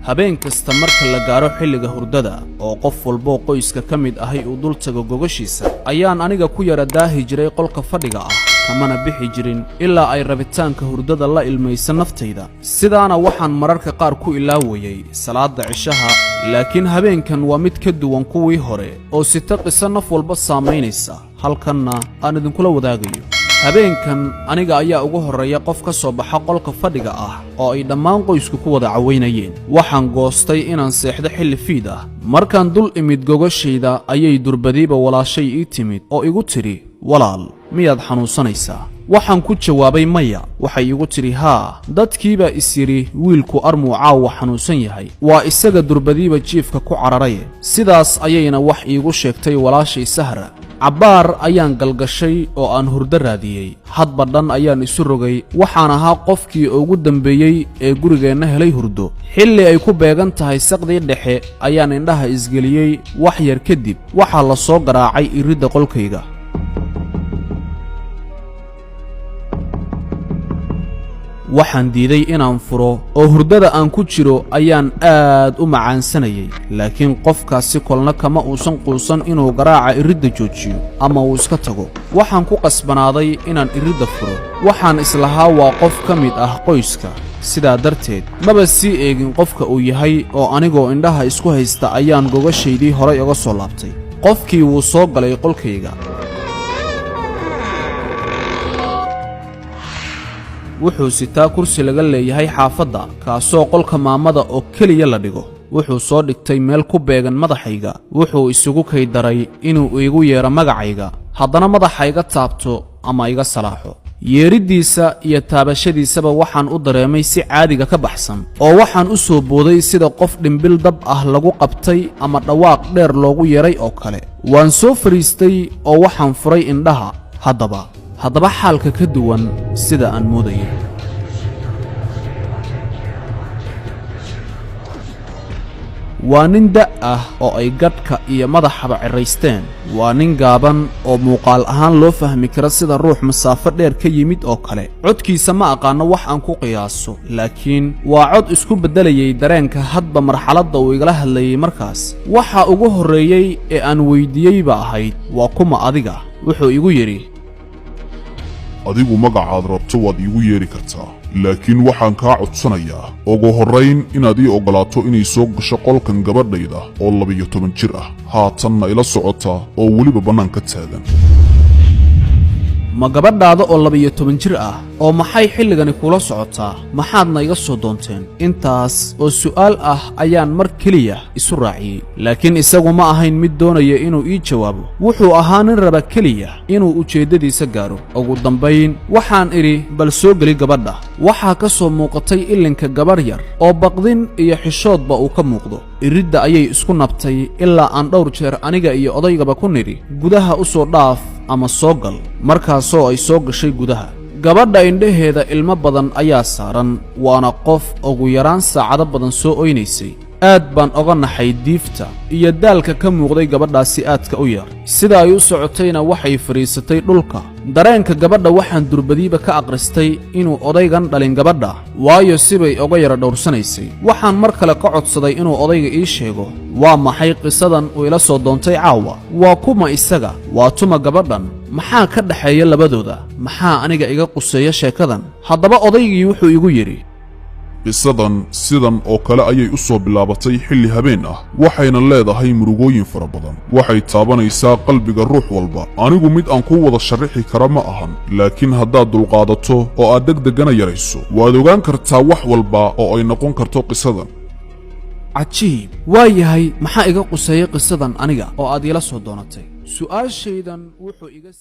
habeen kasta marka la gaaro xilliga hurdada oo qof walba qoyska ka mid ahay uu dul tago gogashiisa ayaan aniga ku yara daahi jiray qolka fadhiga ah kamana bixi jirin ilaa ay rabitaanka hurdada la ilmaysan naftayda sidaana waxaan mararka qaar ku ilaawayay salaada cishaha laakiin habeenkan waa mid ka duwan kuwii hore oo sita qiso naf walba saamaynaysa halkanna aan idinkula wadaagayo habeenkan aniga ayaa ugu horeeya qof ka soo baxa qolka fadhiga ah oo ay dhammaan qoysku ku wada caweynayeen waxaan goostay inaan seexdo xilli fiid ah markaan dul imid gogashayda ayay durbadiiba walaashay ii timid oo igu tidhi walaal miyaad xanuunsanaysaa waxaan ku jawaabay maya waxay igu tidhi haa dadkiibaa is yidhi wiilku armuu caawa xanuunsan yahay waa isaga durbadiiba jiifka ku cararaye sidaas ayayna wax iigu sheegtay walaashay sahra cabbaar ayaan galgashay oo aan hurdo raadiyey hadba dhan ayaan isu rogay waxaan ahaa qofkii ugu dambeeyey ee gurigeenna helay hurdo xilli ay ku beegan tahay saqdii dhexe ayaan indhaha isgeliyey wax yar kadib waxaa la soo garaacay iridda qolkayga waxaan diiday inaan furo oo hurdada aan ku jiro ayaan aad u macaansanayay laakiin qofkaasi kolna kama uusan quusan inuu garaaca iridda joojiyo ama uu iska tago waxaan ku qasbanaaday inaan iridda furo waxaan islahaa waa qof ka mid ah qoyska sidaa darteed maba sii eegin qofka uu yahay oo anigoo indhaha isku haysta ayaan gogashaydii horay uga soo laabtay qofkii wuu soo galay qolkayga wuxuu sitaa kursi laga leeyahay xaafadda kaasoo qolka maamada oo keliya la dhigo wuxuu soo dhigtay meel ku beegan madaxayga wuxuu isugu kay daray inuu iigu yeero magacayga haddana madaxa iga taabto ama iga salaaxo yeeriddiisa iyo taabashadiisaba waxaan u dareemay si caadiga ka baxsan oo waxaan u soo booday sida qof dhimbil dab ah lagu qabtay ama dhawaaq dheer loogu yeeray oo kale waan soo fariistay oo waxaan furay indhaha haddaba xaalka ka duwan sida aan moodayay waa nin da' ah oo ay gadhka iyo madaxaba ciraysteen waa nin gaaban oo muuqaal ahaan loo fahmi kara sida ruux masaafo dheer ka yimid oo kale codkiisa ma aqaano wax aan ku qiyaaso laakiin waa cod isku beddelayay dareenka hadba marxaladda uu igala hadlayay markaas waxa ugu horreeyey ee aan weyddiiyey ba ahayd waa kuma adiga wuxuu igu yidhi adigu magacaad rabto waad iigu yeeri kartaa laakiin waxaan kaa codsanayaa ugu horrayn inaad ii oggolaato inay soo gasho qolkan gabadhayda oo 12 jir ah haatanna ila socota oo weliba bannaanka taagan ma gabadhaada oo 12 jir ah oo maxay xilligani kula socotaa maxaadna iga soo doonteen intaas oo su'aal ah ayaan mar keliya isu raaciyey laakiin isagu ma ahayn mid doonaya inuu ii jawaabo wuxuu ahaa nin raba keliya inuu ujeeddadiisa gaaro ugu dambayn waxaan idhi bal soo geli gabadha waxaa ka soo muuqatay ilinka gabar yar oo baqdin iyo xishoodba uu ka muuqdo iridda ayay isku nabtay ilaa aan dhowr jeer aniga iyo odaygaba ku nidhi gudaha u soo dhaaf ama soo gal markaasoo ay soo gashay gudaha gabadha indhaheeda ilmo badan ayaa saaran waana qof ugu yaraan saacado badan soo oynaysay aad baan oga naxay diifta iyo daalka ka muuqday gabadhaasi aadka u yar sida ay u socotayna waxay fadhiisatay dhulka dareenka gabadha waxaan durbadiiba ka aqristay inuu odaygan dhalin gabadha waayo sibay oga yara dhowrsanaysay waxaan mar kale ka codsaday inuu odayga ii sheego waa maxay qisadan uu ila soo doontay caawa waa kuma isaga waa tuma gabadhan maxaa ka dhaxeeya labadooda maxaa aniga iga quseeya sheekadan haddaba odaygii wuxuu igu yidhi qisadan sidan oo kale ayay u soo bilaabatay xilli habeen ah waxayna leedahay murugooyin fara badan waxay taabanaysaa qalbiga ruux walba anigu mid aan kuu wada sharrixi kara ma ahan laakiin haddaad dulqaadato oo aad degdegana yarayso waad ogaan kartaa wax walba oo ay noqon karto qisadan cajiib waa yahay maxaa iga quseeyay qisadan aniga oo aad iila soo doonatay su'aashaydan wuxuu iga